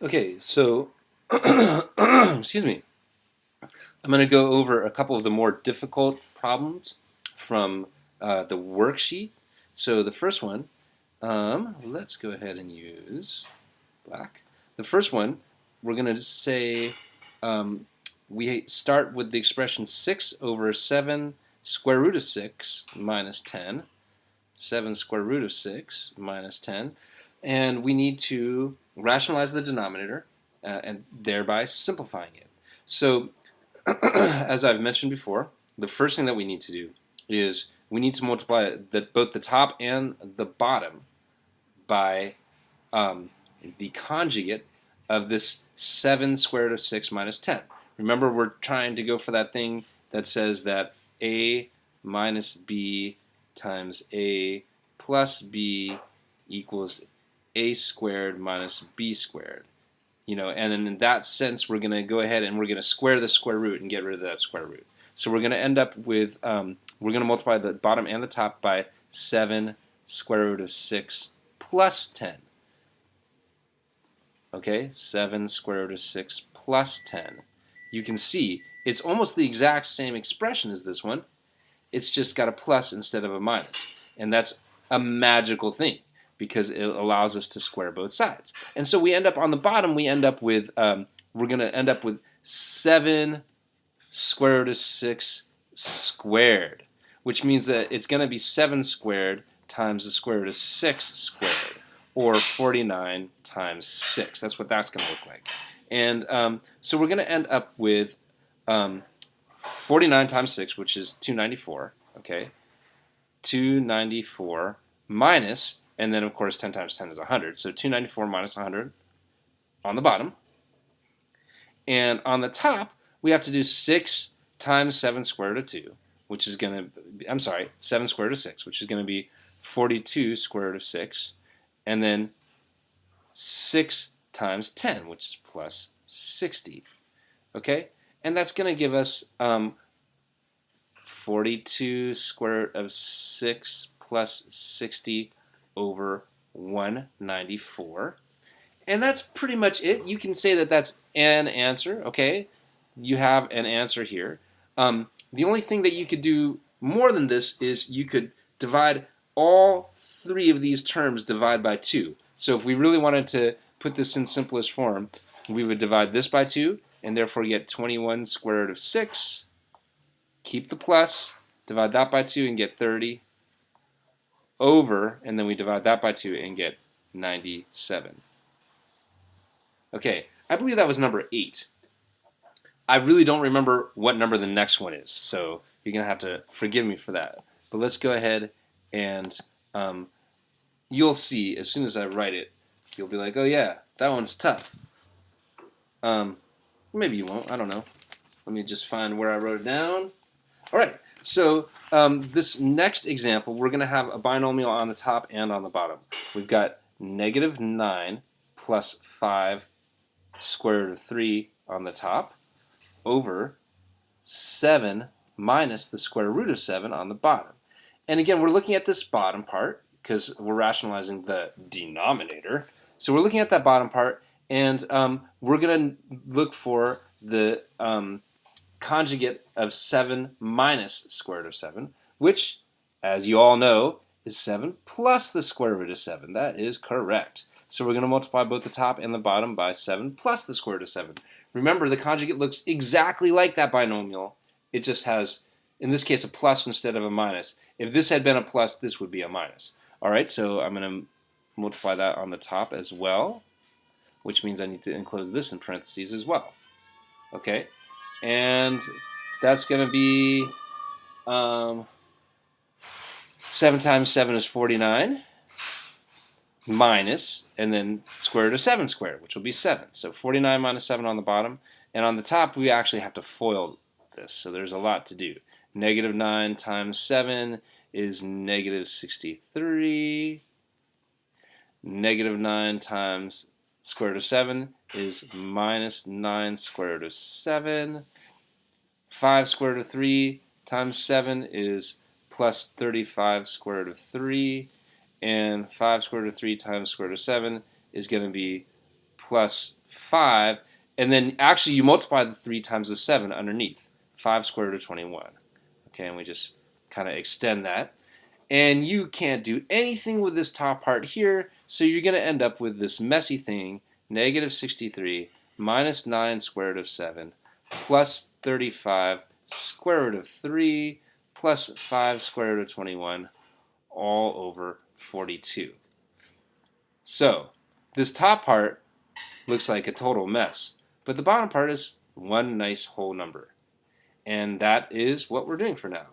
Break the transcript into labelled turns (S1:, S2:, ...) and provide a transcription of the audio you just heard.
S1: Okay, so excuse me. I'm going to go over a couple of the more difficult problems from the worksheet. So the first one, let's go ahead and use black. The first one, we're going to say we start with the expression 6 over 7 square root of 6 minus 10. 7 square root of 6 minus 10. And we need to rationalize the denominator and thereby simplifying it. So as I've mentioned before, the first thing that we need to do is we need to multiply both the top and the bottom by the conjugate of this 7 square root of 6 minus 10. Remember, we're trying to go for that thing that says that a minus b times a plus b equals a squared minus b squared. And in that sense, we're going to go ahead and we're going to square the square root and get rid of that square root. So we're going to end up with, we're going to multiply the bottom and the top by 7 square root of 6 plus 10. Okay, 7 square root of 6 plus 10. You can see it's almost the exact same expression as this one. It's just got a plus instead of a minus. And that's a magical thing, because it allows us to square both sides. And so we end up on the bottom, we end up with, we're going to end up with 7 square root of 6 squared, which means that it's going to be 7 squared times the square root of 6 squared, or 49 times 6. That's what that's going to look like. And so we're going to end up with 49 times 6, which is 294, okay? 294 minus, and then of course 10 times 10 is 100, so 294 minus 100 on the bottom. And on the top, we have to do 6 times 7 square root of 2, which is going to, 7 square root of 6, which is going to be 42 square root of 6, and then 6 times 10, which is plus 60. Okay? And that's going to give us 42 square root of 6 plus 60 over 194. And that's pretty much it. You can say that that's an answer, okay? You have an answer here. The only thing that you could do more than this is you could divide all 3 of these terms divide by 2. So if we really wanted to put this in simplest form, we would divide this by 2, and therefore get 21 square root of 6. Keep the plus, divide that by 2 and get 30 over, and then we divide that by 2 and get 97. Okay, I believe that was number 8. I really don't remember what number the next one is, so you're going to have to forgive me for that. But let's go ahead and you'll see as soon as I write it, you'll be like, oh yeah, that one's tough. Maybe you won't, I don't know. Let me just find where I wrote it down. All right, so this next example, we're going to have a binomial on the top and on the bottom. We've got negative 9 plus 5 square root of 3 on the top over 7 minus the square root of 7 on the bottom. And again, we're looking at this bottom part because we're rationalizing the denominator. So we're looking at that bottom part, and we're going to look for the conjugate of 7 minus square root of 7, which, as you all know, is 7 plus the square root of 7. That is correct. So we're going to multiply both the top and the bottom by 7 plus the square root of 7. Remember, the conjugate looks exactly like that binomial. It just has, in this case, a plus instead of a minus. If this had been a plus, this would be a minus. All right, so I'm going to multiply that on the top as well, which means I need to enclose this in parentheses as well. Okay, and that's going to be 7 times 7 is 49 minus, and then square root of 7 squared, which will be 7. So 49 minus 7 on the bottom. And on the top, we actually have to FOIL this, so there's a lot to do. Negative 9 times 7 is negative 63. Negative 9 times square root of 7 is minus 9 square root of 7. 5 square root of 3 times 7 is plus 35 square root of 3. And 5 square root of 3 times square root of 7 is going to be plus 5, and then actually you multiply the 3 times the 7 underneath. 5 square root of 21. Okay, and we just kind of extend that. And you can't do anything with this top part here, so you're going to end up with this messy thing, negative 63 minus 9 square root of 7 plus 35 square root of 3 plus 5 square root of 21 all over 42. So this top part looks like a total mess, but the bottom part is one nice whole number. And that is what we're doing for now.